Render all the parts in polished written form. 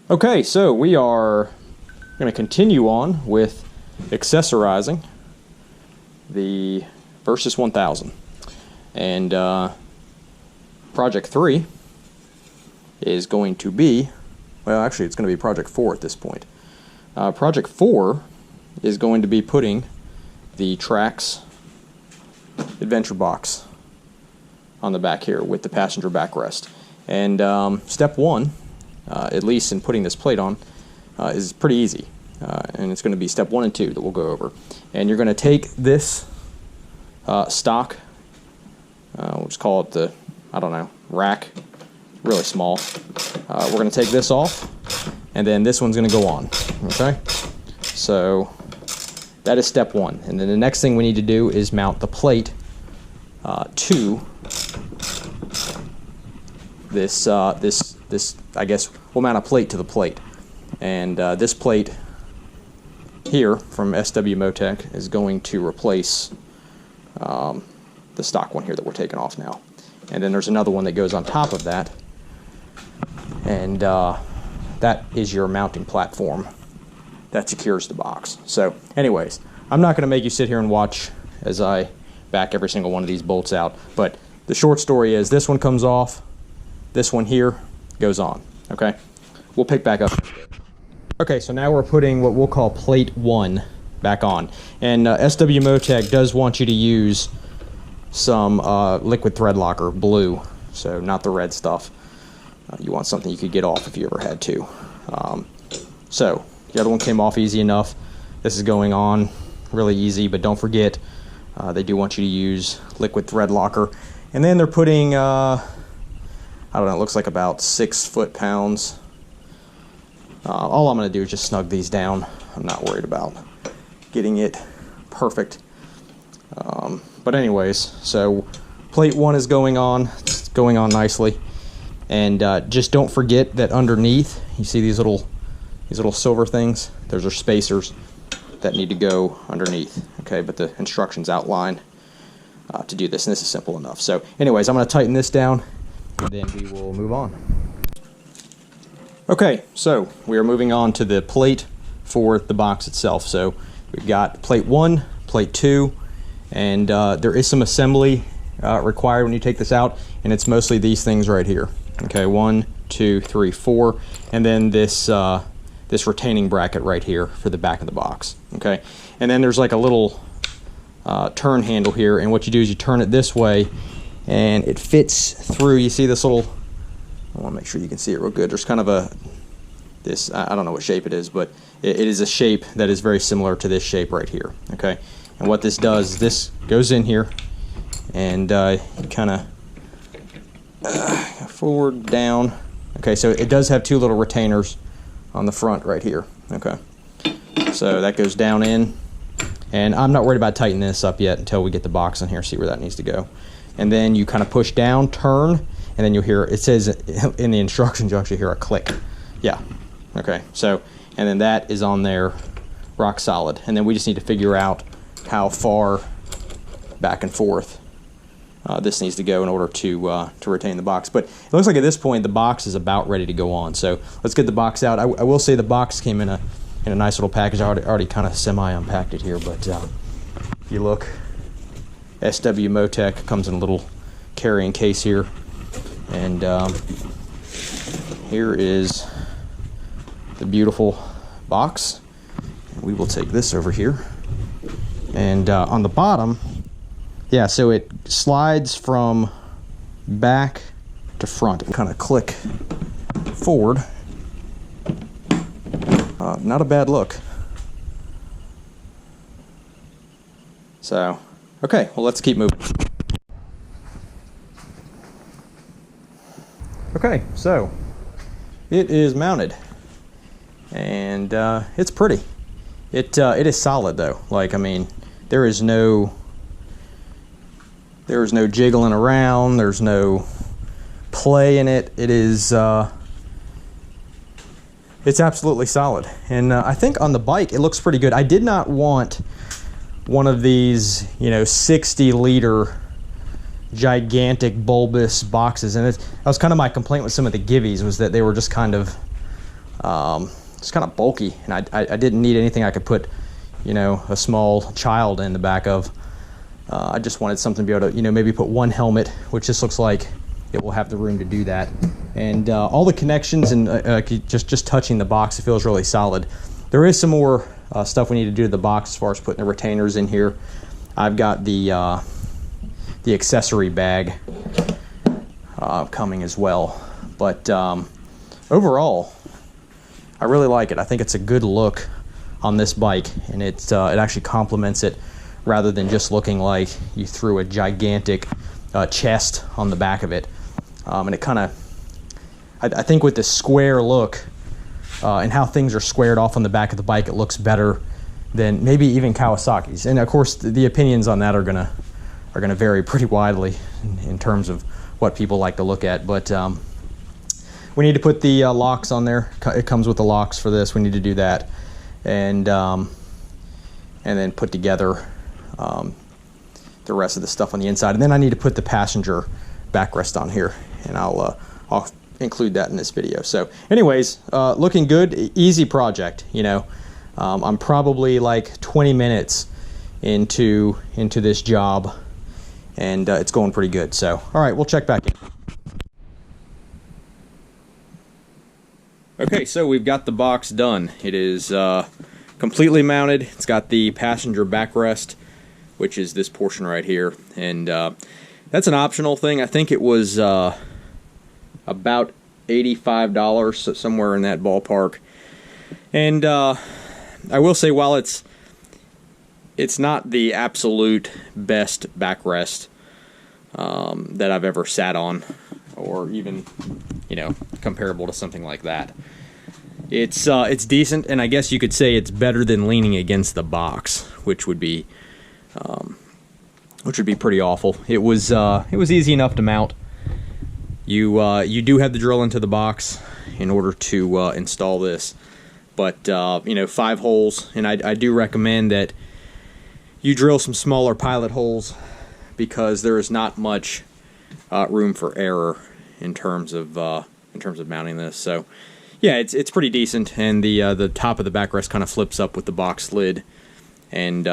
Okay, so we are going to continue on with accessorizing the Versys 1000. And Project 3 is going to be, well, actually it's going to be Project 4 at this point. Project 4 is going to be putting the TRAX adventure box on the back here with the passenger backrest. And step 1, at least in putting this plate on, is pretty easy. And it's going to be step 1 and 2 that we'll go over. And you're going to take this stock, we'll just call it the, I don't know, rack, really small. We're going to take this off, and then this one's going to go on, okay? So that is step 1. And then the next thing we need to do is mount the plate to this, I guess we'll mount a plate to the plate. And this plate here from SW Motech is going to replace the stock one here that we're taking off now. And then there's another one that goes on top of that, and that is your mounting platform that secures the box. So anyways, I'm not going to make you sit here and watch as I back every single one of these bolts out, but the short story is this one comes off, this one here goes on, okay? We'll pick back up. Okay, so now we're putting what we'll call plate 1 back on. And SW Motech does want you to use some liquid thread locker, blue, so not the red stuff. You want something you could get off if you ever had to. So the other one came off easy enough. This is going on really easy, but don't forget they do want you to use liquid thread locker. And then they're putting, I don't know, it looks like about 6 foot-pounds. All I'm going to do is just snug these down. I'm not worried about getting it perfect. But anyways, so plate 1 is going on. It's going on nicely. And just don't forget that underneath, you see these little silver things? Those are spacers that need to go underneath. Okay, but the instructions outline to do this, and this is simple enough. So anyways, I'm going to tighten this down, and then we will move on. Okay, so we are moving on to the plate for the box itself. So we've got plate 1, plate 2, and there is some assembly required when you take this out, and it's mostly these things right here. Okay, 1, 2, 3, 4, and then this this retaining bracket right here for the back of the box. Okay, and then there's like a little turn handle here, and what you do is you turn it this way, and it fits through. You see this little, I want to make sure you can see it real good. There's kind of a, this, I don't know what shape it is, but it is a shape that is very similar to this shape right here. Okay, and what this does, this goes in here, and you kind of forward, down. Okay, so it does have 2 little retainers on the front right here. Okay, so that goes down in, and I'm not worried about tightening this up yet until we get the box in here, see where that needs to go. And then you kind of push down, turn, and then you'll hear, it says in the instructions, you'll actually hear a click. Yeah, okay, so, and then that is on there rock solid. And then we just need to figure out how far back and forth this needs to go in order to retain the box. But it looks like at this point the box is about ready to go on. So let's get the box out. I will say the box came in a nice little package. I already kind of semi-unpacked it here, but if you look, SW Motech comes in a little carrying case here. And here is the beautiful box. We will take this over here. And on the bottom, yeah, so it slides from back to front and kind of click forward. Not a bad look. So, okay, well, let's keep moving. Okay, so it is mounted, and it's pretty. It is solid though. Like, I mean, there is no jiggling around. There's no play in it. It is it's absolutely solid. And I think on the bike it looks pretty good. I did not want one of these, 60-liter gigantic bulbous boxes, and that was kind of my complaint with some of the Gibbies, was that they were just kind of It's kind of bulky, and I didn't need anything I could put, you know, a small child in the back of. I just wanted something to be able to, you know, maybe put one helmet, which this looks like it will have the room to do that. And all the connections and just touching the box, it feels really solid. There is some more stuff we need to do to the box as far as putting the retainers in here. I've got the accessory bag coming as well. But overall, I really like it. I think it's a good look on this bike, and it actually complements it rather than just looking like you threw a gigantic chest on the back of it. And it kind of, I think with the square look and how things are squared off on the back of the bike, it looks better than maybe even Kawasaki's. And of course, the opinions on that are gonna vary pretty widely in terms of what people like to look at. But we need to put the locks on there. It comes with the locks for this. We need to do that, and then put together the rest of the stuff on the inside. And then I need to put the passenger backrest on here, and I'll include that in this video. So anyways, looking good. Easy project, you know. I'm probably like 20 minutes into this job, and it's going pretty good. So all right, we'll check back in. Okay, so we've got the box done. It is completely mounted. It's got the passenger backrest, which is this portion right here, and that's an optional thing. I think it was about $85, so somewhere in that ballpark. And I will say, while it's not the absolute best backrest that I've ever sat on, or even, you know, comparable to something like that, it's decent, and I guess you could say it's better than leaning against the box, which would be pretty awful. It was easy enough to mount. You do have to drill into the box in order to install this, but you know, 5 holes, and I do recommend that you drill some smaller pilot holes, because there is not much room for error in terms of mounting this. So yeah, it's pretty decent, and the top of the backrest kind of flips up with the box lid, and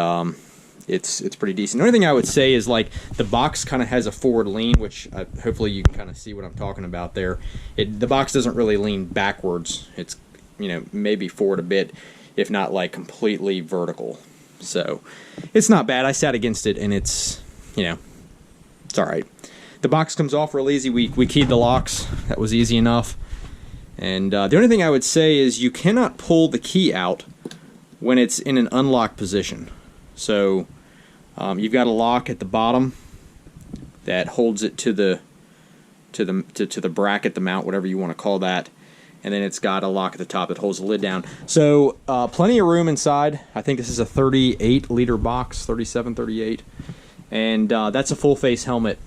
it's pretty decent. The only thing I would say is, like, the box kind of has a forward lean, which hopefully you can kind of see what I'm talking about there. The box doesn't really lean backwards. It's, you know, maybe forward a bit, if not like completely vertical. So it's not bad. I sat against it, and it's, you know, it's all right. The box comes off real easy. We keyed the locks. That was easy enough. And the only thing I would say is you cannot pull the key out when it's in an unlocked position. So you've got a lock at the bottom that holds it to the bracket, the mount, whatever you want to call that, and then it's got a lock at the top that holds the lid down. So plenty of room inside. I think this is a 38-liter box, 37, 38, and that's a full face helmet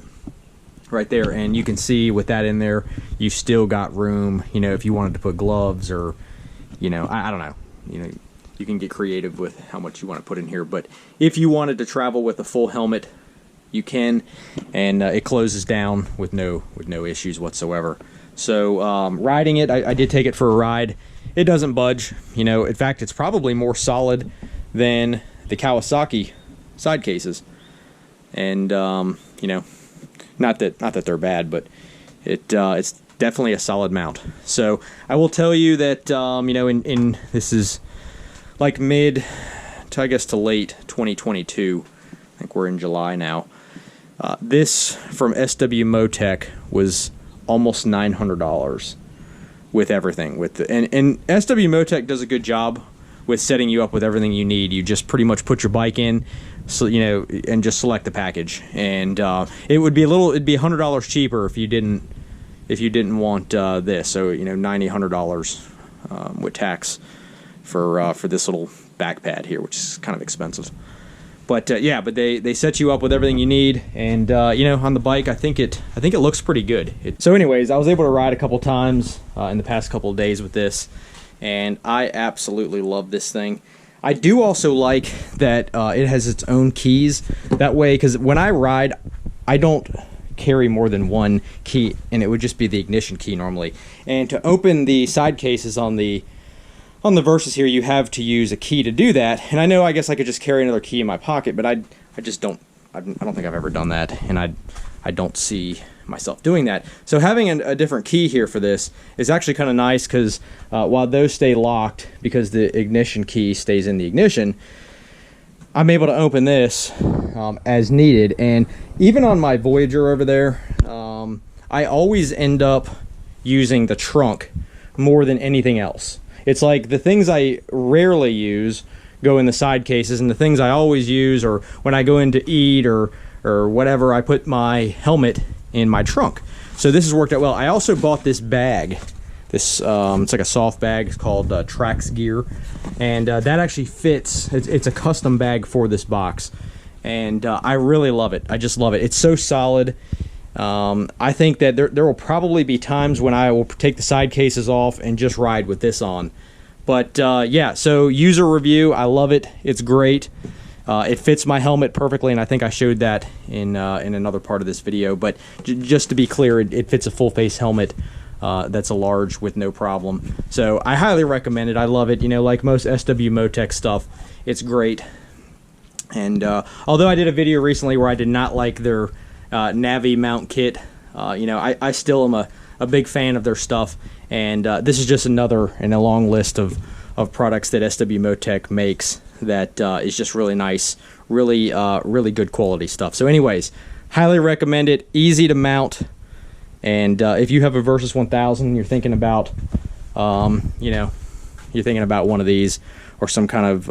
right there. And you can see with that in there, you've still got room. You know, if you wanted to put gloves, or, you know, I don't know, you know. You can get creative with how much you want to put in here, but if you wanted to travel with a full helmet, you can, and it closes down with no issues whatsoever. So riding it, I did take it for a ride. It doesn't budge. You know, in fact, it's probably more solid than the Kawasaki side cases. And you know, not that they're bad, but it's definitely a solid mount. So I will tell you that you know, in this is like mid to, I guess, to late 2022. I think we're in July now. This from SW Motech was almost $900 with everything. And SW Motech does a good job with setting you up with everything you need. You just pretty much put your bike in, so, you know, and just select the package. And it'd be $100 cheaper if you didn't want this. So, you know, $100 with tax for this little back pad here, which is kind of expensive. But yeah, but they set you up with everything you need, and you know, on the bike, I think it looks pretty good. So anyways, I was able to ride a couple times in the past couple of days with this, and I absolutely love this thing. I do also like that it has its own keys. That way, because when I ride, I don't carry more than one key, and it would just be the ignition key normally. And to open the side cases on the Versys here, you have to use a key to do that. And I know, I guess I could just carry another key in my pocket, but I just don't. I don't think I've ever done that, and I don't see myself doing that. So having a different key here for this is actually kind of nice, because while those stay locked because the ignition key stays in the ignition, I'm able to open this as needed. And even on my Voyager over there, I always end up using the trunk more than anything else. It's like the things I rarely use go in the side cases, and the things I always use, or when I go in to eat or whatever, I put my helmet in my trunk. So this has worked out well. I also bought this bag. This it's like a soft bag. It's called TRAX gear, and that actually fits. It's a custom bag for this box, and I really love it. I just love it. It's so solid. I think that there will probably be times when I will take the side cases off and just ride with this on. But yeah, so user review, I love it. It's great. It fits my helmet perfectly, and I think I showed that in another part of this video. But just to be clear, it fits a full face helmet that's a large with no problem. So I highly recommend it. I love it. You know, like most SW Motech stuff, it's great. And although I did a video recently where I did not like their Navi mount kit, you know, I still am a big fan of their stuff. And this is just another in a long list of products that SW Motech makes that is just really nice, really good quality stuff. So anyways, highly recommend it. Easy to mount. And if you have a Versys 1000, you're thinking about, you know, you're thinking about one of these, or some kind of,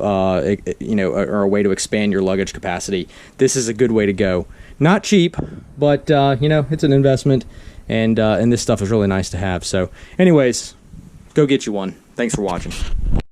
you know, or a way to expand your luggage capacity, this is a good way to go. Not cheap, but you know, it's an investment, and this stuff is really nice to have. So anyways, go get you one. Thanks for watching.